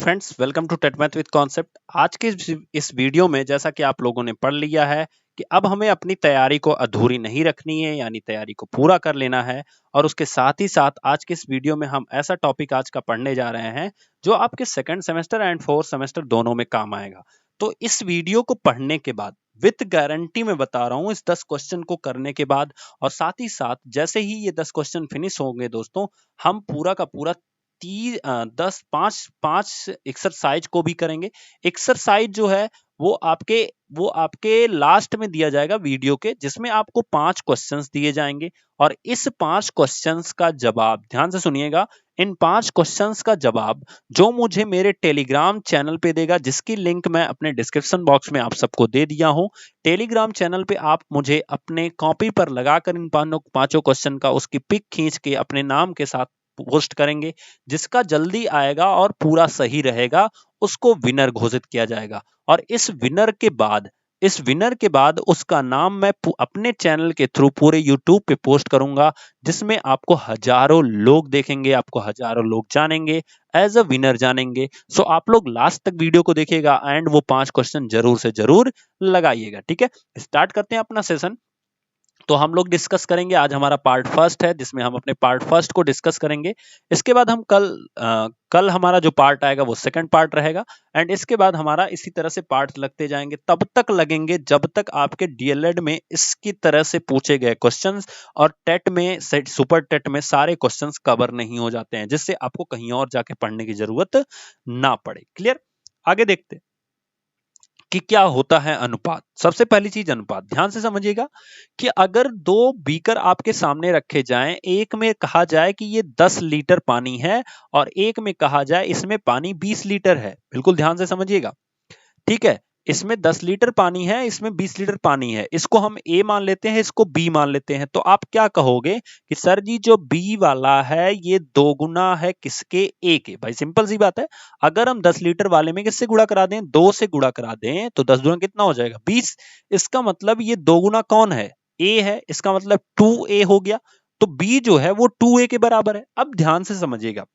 Friends, welcome to TET math with concept. आज के इस वीडियो में जैसा कि आप लोगों ने पढ़ लिया है कि अब हमें अपनी तैयारी को अधूरी नहीं रखनी है, यानी तैयारी को पूरा कर लेना है। और उसके साथ ही साथ आज के इस वीडियो में हम ऐसा टॉपिक आज का पढ़ने जा रहे हैं जो आपके second semester and fourth semester दोनों में काम आएगा। तो इस वीडियो को पढ़ने के बाद विथ गारंटी में बता रहा हूं, इस 10 क्वेश्चन को करने के बाद और साथ ही साथ जैसे ही ये 10 क्वेश्चन फिनिश होंगे दोस्तों, हम पूरा का पूरा 5 एक्सरसाइज को भी करेंगे। एक्सरसाइज जो है वो आपके लास्ट में दिया जाएगा वीडियो के, जिसमें आपको 5 क्वेश्चंस दिए जाएंगे और इस 5 क्वेश्चंस का जवाब ध्यान से सुनिएगा। इन 5 क्वेश्चंस का जवाब जो मुझे मेरे टेलीग्राम चैनल पे देगा, जिसकी लिंक मैं अपने डिस्क्रिप्शन बॉक्स में आप सबको दे दिया हूं। टेलीग्राम चैनल पे आप मुझे अपने कॉपी पर लगाकर इन पांचों क्वेश्चन का उसकी पिक खींच के अपने नाम के साथ पोस्ट करेंगे। जिसका जल्दी आएगा और पूरा सही रहेगा उसको विनर घोषित किया जाएगा। और इस विनर के बाद उसका नाम मैं अपने चैनल के थ्रू पूरे यूट्यूब पे पोस्ट करूंगा, जिसमें आपको हजारों लोग देखेंगे, आपको हजारों लोग जानेंगे, एज अ विनर जानेंगे। सो आप लोग लास्ट तक वीडियो को देखिएगा एंड वो 5 क्वेश्चन जरूर से जरूर लगाइएगा। ठीक है, स्टार्ट करते हैं अपना सेशन। तो हम लोग डिस्कस करेंगे, आज हमारा पार्ट फर्स्ट है जिसमें हम अपने पार्ट फर्स्ट को डिस्कस करेंगे। इसके बाद हम कल हमारा जो पार्ट आएगा वो सेकंड पार्ट रहेगा एंड इसके बाद हमारा इसी तरह से पार्ट लगते जाएंगे, तब तक लगेंगे जब तक आपके डीएलएड में इसकी तरह से पूछे गए क्वेश्चंस और टेट में सुपर टेट में सारे क्वेश्चंस कवर नहीं हो जाते हैं, जिससे आपको कहीं और जाके पढ़ने की जरूरत ना पड़े। क्लियर? आगे देखते हैं कि क्या होता है अनुपात। सबसे पहली चीज अनुपात, ध्यान से समझिएगा कि अगर दो बीकर आपके सामने रखे जाएं, एक में कहा जाए कि ये 10 लीटर पानी है और एक में कहा जाए इसमें पानी 20 लीटर है। बिल्कुल ध्यान से समझिएगा। ठीक है, इसमें 10 लीटर पानी है, इसमें 20 लीटर पानी है। इसको हम ए मान लेते हैं, इसको बी मान लेते हैं। तो आप क्या कहोगे कि सर जी जो बी वाला है ये दोगुना है किसके? ए के। भाई सिंपल सी बात है, अगर हम 10 लीटर वाले में किससे गुणा करा दें? 2 से गुणा करा दें तो 10 दूना कितना हो जाएगा? 20। इसका मतलब ये दोगुना कौन है? ए है। इसका मतलब 2a हो गया। तो बी जो है वो 2a के बराबर है। अब ध्यान से समझिएगा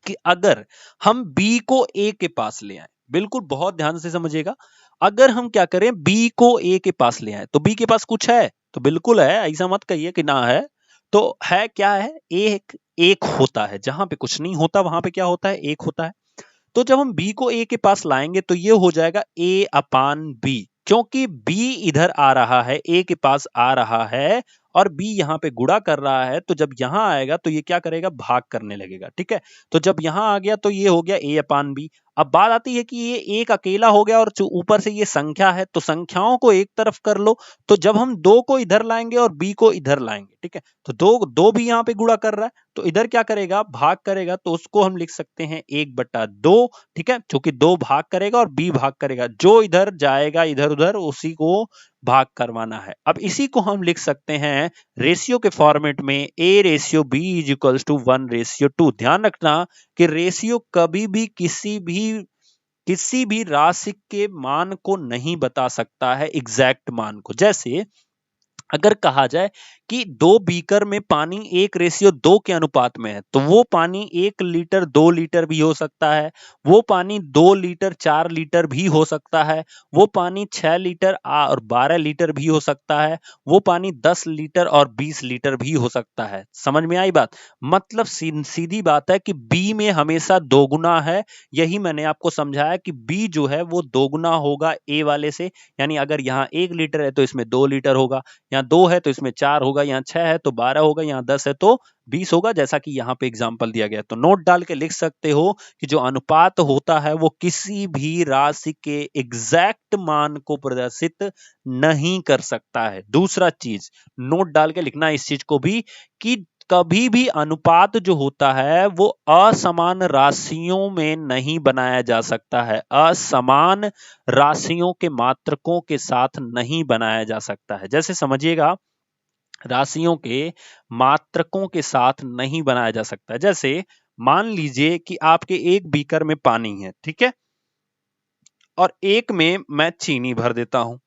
कि अगर हम बी को ए के पास ले आए, बिल्कुल बहुत ध्यान से समझिएगा, अगर हम क्या करें बी को ए के पास ले आए तो बी के पास कुछ है? तो बिल्कुल है, ऐसा मत कहिए कि ना है। तो है क्या है? एक एक होता है, जहां पे कुछ नहीं होता वहां पे क्या होता है? एक होता है। तो जब हम बी को ए के पास लाएंगे तो ये हो जाएगा ए अपान बी, क्योंकि बी इधर आ रहा है, ए के पास आ रहा है और बी यहां पे गुणा कर रहा है। तो जब यहां आएगा तो ये क्या करेगा? भाग करने लगेगा। ठीक है, तो जब यहां आ गया तो ये हो गया ए अपान बी। अब बात आती है कि ये एक अकेला हो गया और ऊपर से ये संख्या है, तो संख्याओं को एक तरफ कर लो। तो जब हम दो को इधर लाएंगे और बी को इधर लाएंगे, ठीक है, तो दो दो भी यहाँ पे गुणा कर रहा है, तो इधर क्या करेगा? भाग करेगा। तो उसको हम लिख सकते हैं 1/2। ठीक है, क्योंकि 2 भाग करेगा और बी भाग करेगा, जो इधर जाएगा इधर उधर उसी को भाग करवाना है। अब इसी को हम लिख सकते हैं रेशियो के फॉर्मेट में, a ratio b is equals to 1:2। ध्यान रखना कि रेशियो कभी भी किसी भी राशि के मान को नहीं बता सकता है, एग्जैक्ट मान को। जैसे अगर कहा जाए कि 2 बीकर में पानी 1:2 के अनुपात में है, तो वो पानी 1 लीटर 2 लीटर भी हो सकता है, वो पानी 2 लीटर 4 लीटर भी हो सकता है, वो पानी 6 लीटर और 12 लीटर भी हो सकता है, वो पानी 10 लीटर और 20 लीटर भी हो सकता है। समझ में आई बात? मतलब सीधी बात है कि बी में हमेशा दोगुना है। यही मैंने आपको समझाया कि बी जो है वो दोगुना होगा ए वाले से, यानी अगर यहाँ 1 लीटर है तो इसमें 2 लीटर होगा, यहाँ 2 है तो इसमें 4 होगा, यहाँ 6 है तो 12 होगा, यहाँ 10 है तो 20 होगा, जैसा कि यहाँ पे एग्जांपल दिया गया। तो नोट डाल के लिख सकते हो कि जो अनुपात होता है वो किसी भी राशि के एग्जैक्ट मान को प्रदर्शित नहीं कर सकता है। दूसरा चीज नोट डाल के लिखना इस चीज को भी कि कभी भी अनुपात जो होता है वो असमान राशियों में नहीं बनाया जा सकता है, असमान राशियों के मात्रकों के साथ नहीं बनाया जा सकता है। जैसे समझिएगा, राशियों के मात्रकों के साथ नहीं बनाया जा सकता है। जैसे मान लीजिए कि आपके एक बीकर में पानी है, ठीक है, और एक में मैं चीनी भर देता हूं।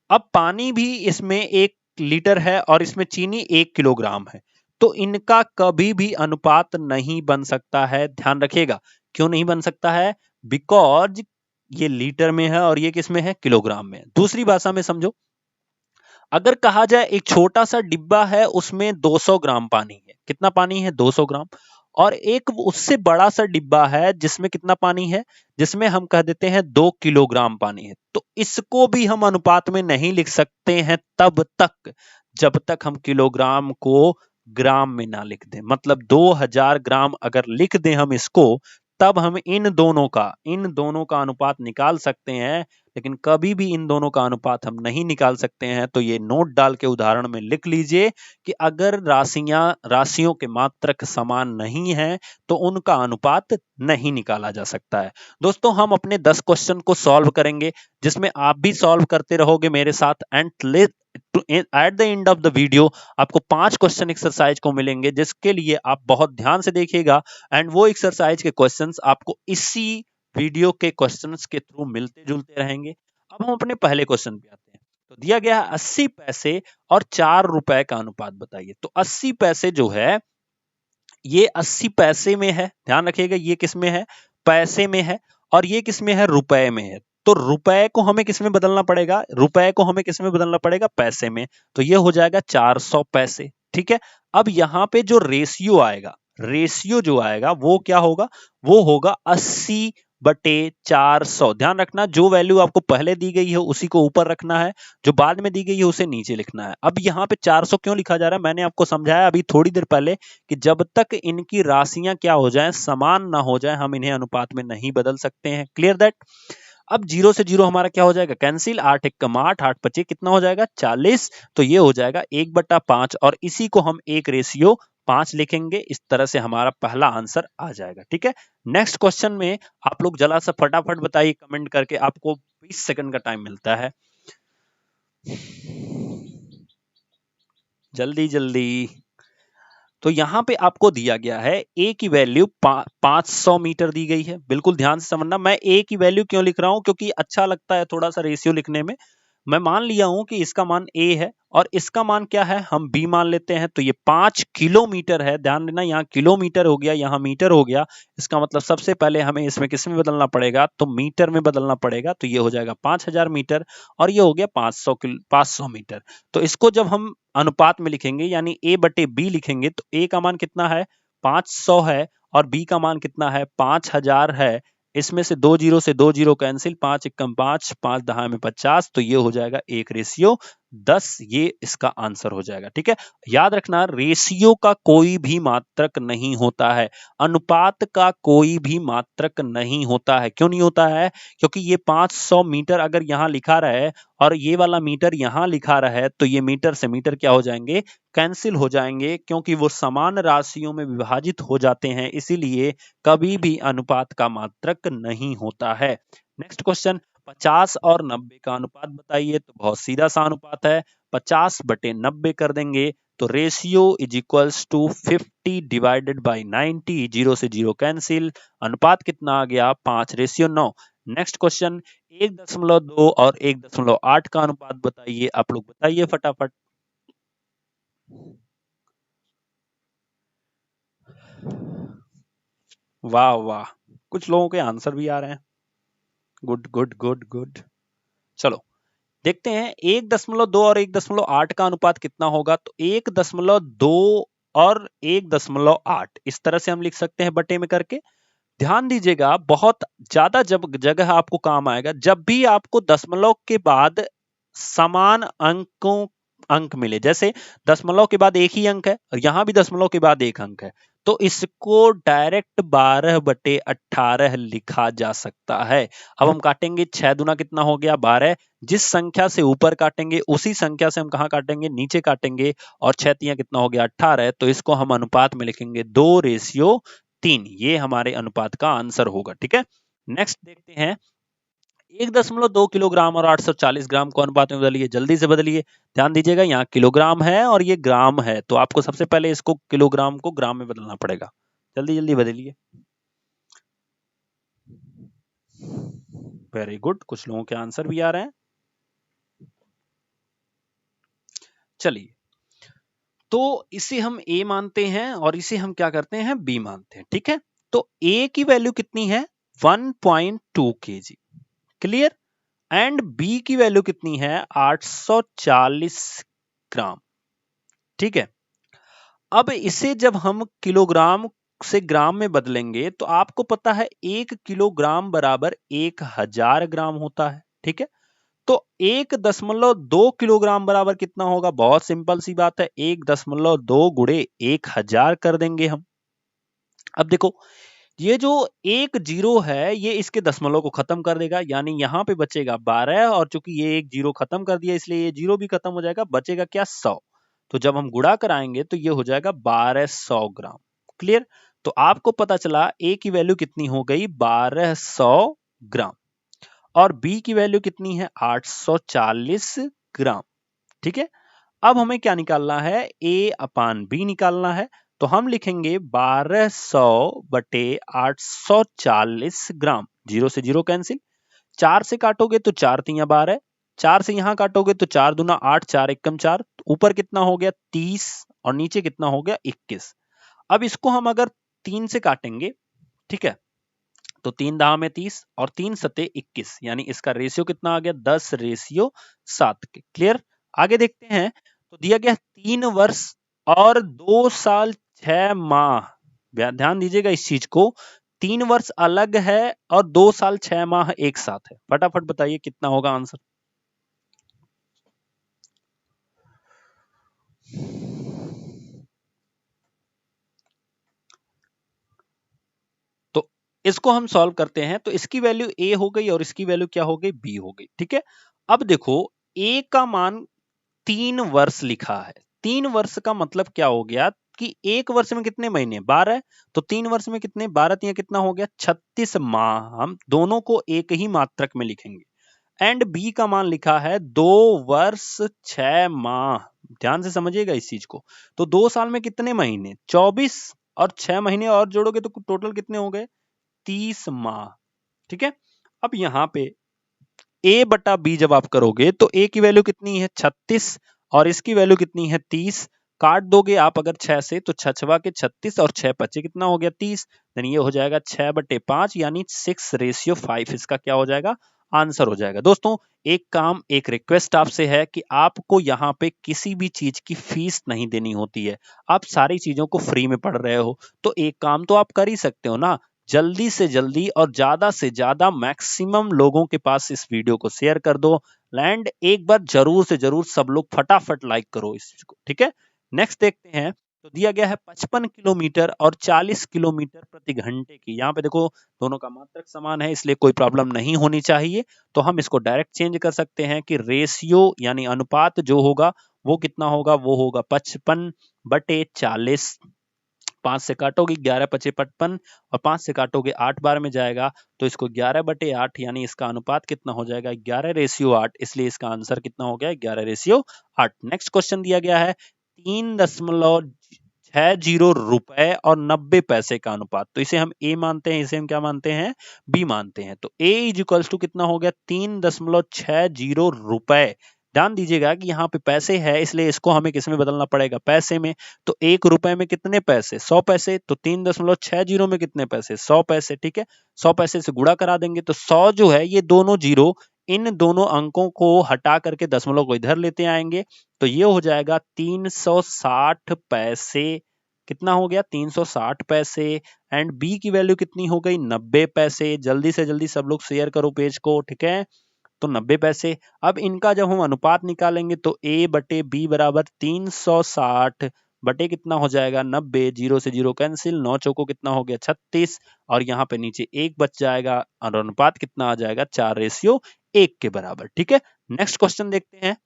अब पानी भी इसमें 1 लीटर है और इसमें चीनी 1 किलोग्राम है, तो इनका कभी भी अनुपात नहीं बन सकता है। ध्यान रखिएगा, क्यों नहीं बन सकता है? बिकॉज ये लीटर में है और ये किस में है, किलोग्राम में है। दूसरी भाषा में समझो, अगर कहा जाए एक छोटा सा डिब्बा है, उसमें 200 ग्राम पानी है। कितना पानी है, 200 ग्राम। और एक उससे बड़ा सा डिब्बा है जिसमें कितना पानी है, जिसमें हम कह देते हैं 2 किलोग्राम पानी है। तो इसको भी हम अनुपात में नहीं लिख सकते हैं तब तक जब तक हम किलोग्राम को ग्राम में ना लिख दें। मतलब 2000 ग्राम अगर लिख दें हम इसको, तब हम इन दोनों का अनुपात निकाल सकते हैं। लेकिन कभी भी इन दोनों का अनुपात हम नहीं निकाल सकते हैं। तो ये नोट डाल के उदाहरण में लिख लीजिए कि अगर राशियों के मात्रक समान नहीं है तो उनका अनुपात नहीं निकाला जा सकता है। दोस्तों, हम अपने 10 क्वेश्चन को सॉल्व करेंगे, जिसमें आप भी सॉल्व करते रहोगे मेरे साथ। At the end of the video आपको 5 क्वेश्चन एक्सरसाइज को मिलेंगे, जिसके लिए आप बहुत ध्यान से देखिएगा। एंड वो एक्सरसाइज के क्वेश्चंस आपको इसी वीडियो के क्वेश्चंस के थ्रू मिलते जुलते रहेंगे। अब हम अपने पहले क्वेश्चन पे आते हैं। तो दिया गया है 80 पैसे और 4 रुपए का अनुपात बताइए। तो 80 पैसे जो है, ये 80 पैसे में है, ध्यान रखिएगा, ये किस में है, पैसे में है। और ये किस में है, रुपए में है। तो रुपए को हमें किस में बदलना पड़ेगा, रुपए को हमें किस में बदलना पड़ेगा, पैसे में। तो ये हो जाएगा 400 पैसे। ठीक है। अब यहां पे जो रेशियो आएगा, रेशियो जो आएगा वो क्या होगा, वो होगा 80/400। ध्यान रखना, जो वैल्यू आपको पहले दी गई है उसी को ऊपर रखना है, जो बाद में दी गई है उसे नीचे लिखना है। अब यहाँ पे 400 क्यों लिखा जा रहा है, मैंने आपको समझाया अभी थोड़ी देर पहले कि जब तक इनकी राशियां क्या हो जाएं, समान ना हो जाए, हम इन्हें अनुपात में नहीं बदल सकते हैं। Clear that. अब 0 से 0 हमारा क्या हो जाएगा, कैंसिल। 8 1 8, 8 5 कितना हो जाएगा, 40। तो ये हो जाएगा 1/5 और इसी को हम 1:5 लिखेंगे। इस तरह से हमारा पहला आंसर आ जाएगा। ठीक है। नेक्स्ट क्वेश्चन में आप लोग जरा सा फटाफट बताइए कमेंट करके, आपको 20 सेकंड का टाइम मिलता है। जल्दी जल्दी। तो यहां पे आपको दिया गया है ए की वैल्यू 500 मीटर दी गई है। बिल्कुल ध्यान से समझना, मैं ए की वैल्यू क्यों लिख रहा हूं, क्योंकि अच्छा लगता है थोड़ा सा रेशियो लिखने में। मैं मान लिया हूं कि इसका मान ए है और इसका मान क्या है, हम बी मान लेते हैं। तो ये 5 किलोमीटर है। ध्यान देना, यहाँ किलोमीटर हो गया, यहाँ मीटर हो गया। इसका मतलब सबसे पहले हमें इसमें किस में बदलना पड़ेगा, तो मीटर में बदलना पड़ेगा। तो ये हो जाएगा 5000 मीटर और ये हो गया 500 मीटर। तो इसको जब हम अनुपात में लिखेंगे, यानी A/B लिखेंगे, तो A का मान कितना है, 500 है, और B का मान कितना है, 5000 है। इसमें से 2 जीरो से 2 जीरो कैंसिल, 5 एकम 5, 5 दहा में 50। तो ये हो जाएगा 1:10। ये इसका आंसर हो जाएगा। ठीक है। याद रखना, रेशियो का कोई भी मात्रक नहीं होता है, अनुपात का कोई भी मात्रक नहीं होता है। क्यों नहीं होता है, क्योंकि ये 500 मीटर अगर यहाँ लिखा रहे और ये वाला मीटर यहां लिखा रहा है, तो ये मीटर से मीटर क्या हो जाएंगे, कैंसिल हो जाएंगे, क्योंकि वो समान राशियों में विभाजित हो जाते हैं। इसीलिए कभी भी अनुपात का मात्रक नहीं होता है। नेक्स्ट क्वेश्चन, 50 और 90 का अनुपात बताइए। तो बहुत सीधा सा अनुपात है, 50/90 कर देंगे। तो रेशियो इज इक्वल्स टू 50/90। 0 से 0 कैंसिल, अनुपात कितना आ गया, 5:9। नेक्स्ट क्वेश्चन, 1.2 और 1.8 का अनुपात बताइए। आप लोग बताइए फटाफट। वाह वाह, कुछ लोगों के आंसर भी आ रहे हैं। Good good good good. चलो देखते हैं 1.2 और 1.8 का अनुपात कितना होगा। तो 1.2 और 1.8 इस तरह से हम लिख सकते हैं बटे में करके। ध्यान दीजिएगा, बहुत ज्यादा जब जगह आपको काम आएगा, जब भी आपको दशमलव के बाद समान अंक मिले। जैसे दशमलव के बाद एक ही अंक है और यहां भी दशमलव के बाद एक अंक है, तो इसको डायरेक्ट 12/18 लिखा जा सकता है। अब हम काटेंगे, 6 दूना कितना हो गया, 12। जिस संख्या से ऊपर काटेंगे उसी संख्या से हम कहां काटेंगे, नीचे काटेंगे। और 6 तिया कितना हो गया, 18। तो इसको हम अनुपात में लिखेंगे 2:3। ये हमारे अनुपात का आंसर होगा। ठीक है। नेक्स्ट देखते हैं, 1.2 किलोग्राम और 840 ग्राम को अनुपात में बदलिए। जल्दी से बदलिए। ध्यान दीजिएगा, यहाँ किलोग्राम है और ये ग्राम है, तो आपको सबसे पहले इसको किलोग्राम को ग्राम में बदलना पड़ेगा। जल्दी जल्दी बदलिए। वेरी गुड, कुछ लोगों के आंसर भी आ रहे हैं। चलिए, तो इसे हम A मानते हैं और इसे हम क्या करते हैं, B मानते हैं। ठीक है। तो A की वैल्यू कितनी है, 1.2 kg। क्लियर। एंड बी की वैल्यू कितनी है 840 ग्राम। ठीक है। अब इसे जब हम किलोग्राम से ग्राम में बदलेंगे तो आपको पता है 1 किलोग्राम बराबर 1000 ग्राम होता है। ठीक है। तो 1.2 किलोग्राम बराबर कितना होगा? बहुत सिंपल सी बात है, 1.2 गुणे 1000 कर देंगे हम। अब देखो ये जो एक जीरो है ये इसके दशमलव को खत्म कर देगा, यानी यहाँ पे बचेगा 12, और चूंकि ये एक जीरो खत्म कर दिया इसलिए ये जीरो भी खत्म हो जाएगा, बचेगा क्या 100। तो जब हम गुणा कराएंगे तो ये हो जाएगा 1200 ग्राम। क्लियर। तो आपको पता चला ए की वैल्यू कितनी हो गई 1200 ग्राम, और बी की वैल्यू कितनी है 840 ग्राम। ठीक है। अब हमें क्या निकालना है? ए अपान बी निकालना है। तो हम लिखेंगे 1200 बटे 840 ग्राम। जीरो से जीरो कैंसिल, 4 से काटोगे तो 4 तिया 12, 4 से यहां काटोगे तो 4 दूना 8, 4 एकम 4, ऊपर कितना हो गया 30 और नीचे कितना हो गया 21। अब इसको हम अगर 3 से काटेंगे, ठीक है, तो 3 दहा में 30 और 3 सते 21, यानी इसका रेशियो कितना आ गया 10:7 के। क्लियर। आगे देखते हैं। तो दिया गया 3 वर्ष और 2 साल 6 माह। ध्यान दीजिएगा इस चीज को, 3 वर्ष अलग है और 2 साल 6 माह एक साथ है। फटाफट बताइए कितना होगा आंसर। तो इसको हम सॉल्व करते हैं, तो इसकी वैल्यू ए हो गई और इसकी वैल्यू क्या हो गई बी हो गई। ठीक है। अब देखो ए का मान 3 वर्ष लिखा है। 3 वर्ष का मतलब क्या हो गया कि एक वर्ष में कितने महीने 12, तो 3 वर्ष में कितने 12 तिया कितना हो गया 36 माह। हम दोनों को एक ही मात्रक में लिखेंगे। एंड बी का मान लिखा है 2 वर्ष 6 माह। ध्यान से समझिएगा इस चीज को। तो 2 साल में कितने महीने 24, और 6 महीने और जोड़ोगे तो टोटल कितने हो गए 30 माह। ठीक है। अब यहाँ पे ए बटा बी जब आप करोगे तो ए की वैल्यू कितनी है 36 और इसकी वैल्यू कितनी है 30। काट दोगे आप अगर 6 से तो 6 छवा के 36 और 6 पचे कितना हो गया 30। देन ये हो जाएगा 6/5 यानी 6:5 इसका क्या हो जाएगा आंसर हो जाएगा। दोस्तों एक काम एक रिक्वेस्ट आपसे है कि आपको यहाँ पे किसी भी चीज की फीस नहीं देनी होती है, आप सारी चीजों को फ्री में पढ़ रहे हो, तो एक काम तो आप कर ही सकते हो ना, जल्दी से जल्दी और ज्यादा से ज्यादा मैक्सिमम लोगों के पास इस वीडियो को शेयर कर दो। लैंड एक बार जरूर से जरूर सब लोग फटाफट लाइक करो इस चीज को। ठीक है। नेक्स्ट देखते हैं। तो दिया गया है 55 किलोमीटर और 40 किलोमीटर प्रति घंटे की। यहाँ पे देखो दोनों का मात्रक समान है इसलिए कोई प्रॉब्लम नहीं होनी चाहिए। तो हम इसको डायरेक्ट चेंज कर सकते हैं कि रेशियो यानी अनुपात जो होगा वो कितना होगा, वो होगा 55/40। 5 से काटोगे 11×5 = 55 और 5 से काटोगे 8 बार में जाएगा, तो इसको 11/8 यानी इसका अनुपात कितना हो जाएगा 11:8, इसलिए इसका आंसर कितना हो गया 11:8। नेक्स्ट क्वेश्चन दिया गया है 3.60 रुपए और 90 पैसे का अनुपात। तो इसे हम ए मानते हैं, इसे हम क्या मानते हैं बी मानते हैं। तो ए इज इक्वल्स टू कितना हो गया 3.60 रुपए। ध्यान दीजिएगा कि यहाँ पे पैसे है इसलिए इसको हमें किस में बदलना पड़ेगा पैसे में। तो 1 रुपए में कितने पैसे 100 पैसे, तो 3.60 में कितने पैसे 100 पैसे। ठीक है। 100 पैसे से गुणा करा देंगे तो 100 जो है ये दोनों जीरो इन दोनों अंकों को हटा करके दशमलव को इधर लेते आएंगे, तो ये हो जाएगा 360 पैसे। कितना हो गया 360 पैसे। एंड बी की वैल्यू कितनी हो गई 90 पैसे। जल्दी से जल्दी सब लोग शेयर करो पेज को। ठीक है। तो 90 पैसे। अब इनका जब हम अनुपात निकालेंगे तो ए बटे बी बराबर 360 बटे कितना हो जाएगा 90, जीरो से जीरो कैंसिल, 9 चौको कितना हो गया 36, और यहाँ पे नीचे एक बच जाएगा और अनुपात कितना आ जाएगा 4:1 के बराबर। ठीक है। नेक्स्ट क्वेश्चन देखते हैं।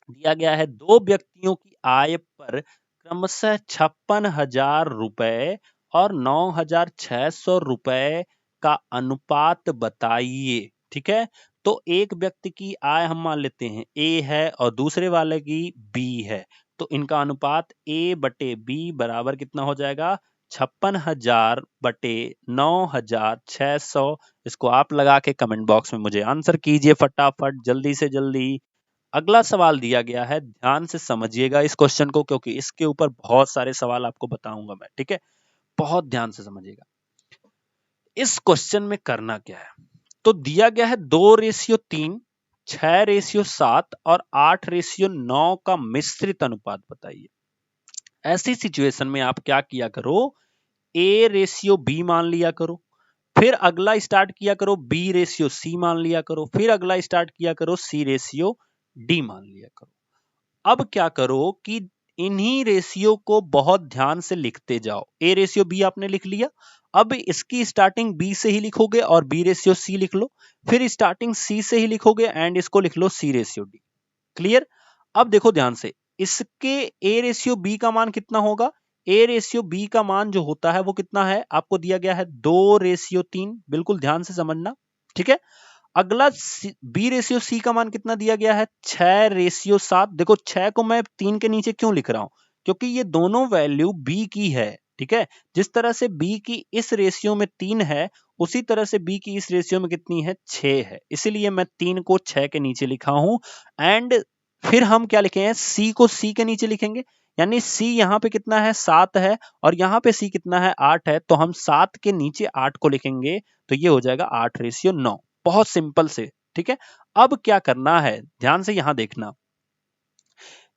दिया गया है 2 व्यक्तियों की आय पर क्रमशः 56,000 रुपए और 9,600 रुपए का अनुपात बताइए। ठीक है। तो एक व्यक्ति की आय हम मान लेते हैं ए है और दूसरे वाले की बी है, तो इनका अनुपात ए बटे बी बराबर कितना हो जाएगा 56,000 बटे 9,600। इसको आप लगा के कमेंट बॉक्स में मुझे आंसर कीजिए फटाफट जल्दी से जल्दी। अगला सवाल दिया गया है, ध्यान से समझिएगा इस क्वेश्चन को क्योंकि इसके ऊपर बहुत सारे सवाल आपको बताऊंगा मैं। ठीक है। बहुत ध्यान से समझिएगा। इस क्वेश्चन में करना क्या है, तो दिया गया है 2:3, 6:7 और 8:9 का मिश्रित अनुपात बताइए। ऐसी सिचुएशन में आप क्या किया करो, A:B मान लिया करो, फिर अगला स्टार्ट किया करो B:C मान लिया करो, फिर अगला स्टार्ट किया करो C:D मान लिया करो। अब क्या करो कि इन्हीं रेशियो को बहुत ध्यान से लिखते जाओ। A:B आपने लिख लिया, अब इसकी स्टार्टिंग B से ही लिखोगे और B:C लिख लो, फिर स्टार्टिंग C से ही लिखोगे एंड इसको लिख लो C:D। क्लियर? अब देखो ध्यान से, इसके A:B का मान कितना होगा, A:B का मान जो होता है वो कितना है, आपको दिया गया है 2:3, बिल्कुल ध्यान से समझना, ठीक है। अगला B:C का मान कितना दिया गया है, 6:7। देखो 6 को मैं 3 के नीचे क्यों लिख रहा हूं, क्योंकि ये दोनों वैल्यू B की है, ठीक है। जिस तरह से B की इस रेशियो में 3 है, उसी तरह से B की इस रेशियो में कितनी है, 6 है, इसीलिए मैं 3 को 6 के नीचे लिखा हूं। एंड फिर हम क्या लिखे हैं, C को C के नीचे लिखेंगे, यानी C यहाँ पे कितना है, 7 है, और यहाँ पे C कितना है, 8 है, तो हम 7 के नीचे 8 को लिखेंगे, तो ये हो जाएगा 8:9। बहुत सिंपल से, ठीक है। अब क्या करना है, ध्यान से यहां देखना,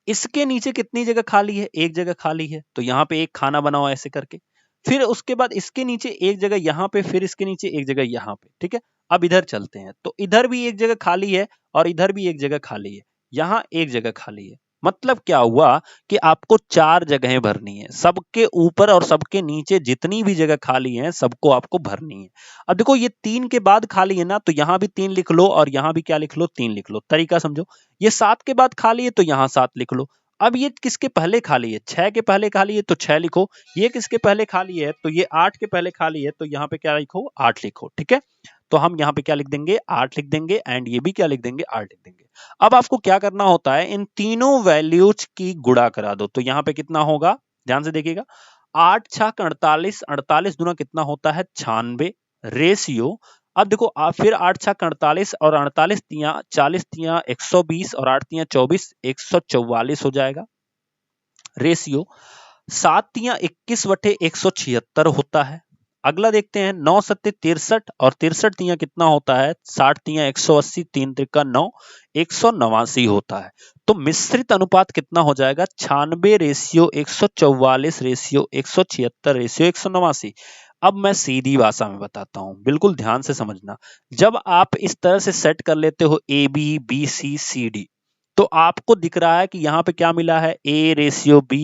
इसके नीचे कितनी जगह खाली है, एक जगह खाली है, तो यहां पे एक खाना बनाओ ऐसे करके। फिर उसके बाद इसके नीचे एक जगह यहां पे, फिर इसके नीचे एक जगह यहां पे, ठीक है। अब इधर चलते हैं, तो इधर भी एक जगह खाली है और इधर भी एक जगह खाली है, यहां एक जगह खाली है। मतलब क्या हुआ कि आपको 4 जगहें भरनी है, सबके ऊपर और सबके नीचे जितनी भी जगह खाली है सबको आपको भरनी है। अब देखो ये 3 के बाद खाली है ना, तो यहां भी 3 लिख लो और यहां भी क्या लिख लो, 3 लिख लो, तरीका समझो। ये 7 के बाद खाली है तो यहां 7 लिख लो। अब ये किसके पहले खाली है, 6 के पहले खाली है तो 6 लिखो, ये किसके पहले खाली है, तो ये 8 के पहले खाली है, तो यहाँ पे क्या लिखो, 8 लिखो, ठीक है। तो हम यहाँ पे क्या लिख देंगे, 8 लिख देंगे, एंड ये भी क्या लिख देंगे, 8 लिख देंगे। अब आपको क्या करना होता है, इन तीनों वैल्यूज की गुणा करा दो, तो यहाँ पे कितना होगा, ध्यान से देखिएगा, 8 छक 48, 48 दूना कितना होता है, 96 रेशियो। अब देखो फिर 8 छक 48 और 48 तिया 40 तिया 120 और 8 तिया 24, 144 हो जाएगा रेशियो। 7 तिया 21/176 होता है। अगला देखते हैं, 9 सत्ते 63 और 63 तिया कितना होता है, 60 तिया 180, 3 त्रिका 9, 189 होता है। तो मिश्रित अनुपात कितना हो जाएगा, 96 रेशियो 144 रेशियो 176 रेशियो 189। अब मैं सीधी भाषा में बताता हूं, बिल्कुल ध्यान से समझना। जब आप इस तरह से सेट कर लेते हो ABBCCD, तो आपको दिख रहा है कि यहाँ पे क्या मिला है, A:B:C:D,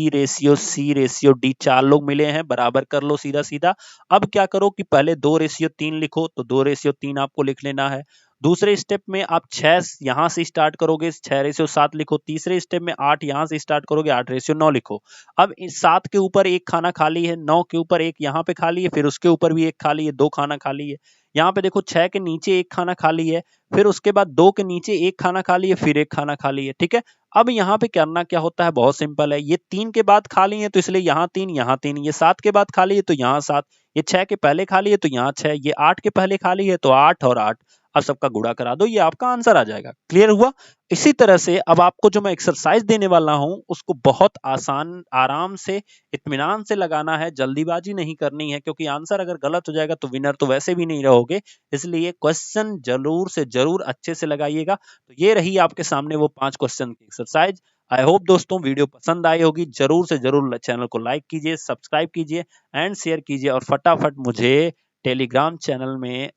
4 लोग मिले हैं, बराबर कर लो सीधा सीधा। अब क्या करो कि पहले 2:3 लिखो, तो 2:3 आपको लिख लेना है। दूसरे स्टेप में आप 6 यहां से स्टार्ट करोगे, 6:7 लिखो। तीसरे स्टेप में 8 यहां से स्टार्ट करोगे, 8:9 लिखो। अब 7 के ऊपर एक खाना खाली है, 9 के ऊपर एक यहाँ पे खाली है, फिर उसके ऊपर भी एक खाली है, 2 खाना खाली है। यहाँ पे देखो 6 के नीचे एक खाना खाली है, फिर उसके बाद 2 के नीचे एक खाना खाली है, फिर एक खाना खाली है, ठीक है। अब यहाँ पे करना क्या होता है, बहुत सिंपल है, ये 3 के बाद खाली है तो इसलिए यहाँ 3 यहाँ 3, ये 7 के बाद खाली है तो यहाँ 7, ये 6 के पहले खाली है तो यहाँ 6, ये 8 के पहले खाली है तो 8 और 8। अब सबका गुणा करा दो, ये आपका आंसर आ जाएगा। क्लियर हुआ? इसी तरह से अब आपको जो मैं एक्सरसाइज देने वाला हूं उसको बहुत आसान, आराम से, इत्मीनान से लगाना है, जल्दीबाजी नहीं करनी है, क्योंकि आंसर अगर गलत हो जाएगा तो विनर तो वैसे भी नहीं रहोगे। इसलिए क्वेश्चन जरूर से जरूर अच्छे से लगाइएगा। तो ये रही आपके सामने वो 5 क्वेश्चन की एक्सरसाइज। आई होप दोस्तों वीडियो पसंद आई होगी। जरूर से जरूर चैनल को लाइक कीजिए, सब्सक्राइब कीजिए एंड शेयर कीजिए, और फटाफट मुझे टेलीग्राम चैनल में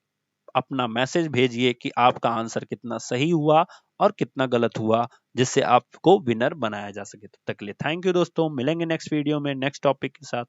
अपना मैसेज भेजिए कि आपका आंसर कितना सही हुआ और कितना गलत हुआ, जिससे आपको विनर बनाया जा सके। तब तक के लिए थैंक यू दोस्तों, मिलेंगे नेक्स्ट वीडियो में नेक्स्ट टॉपिक के साथ।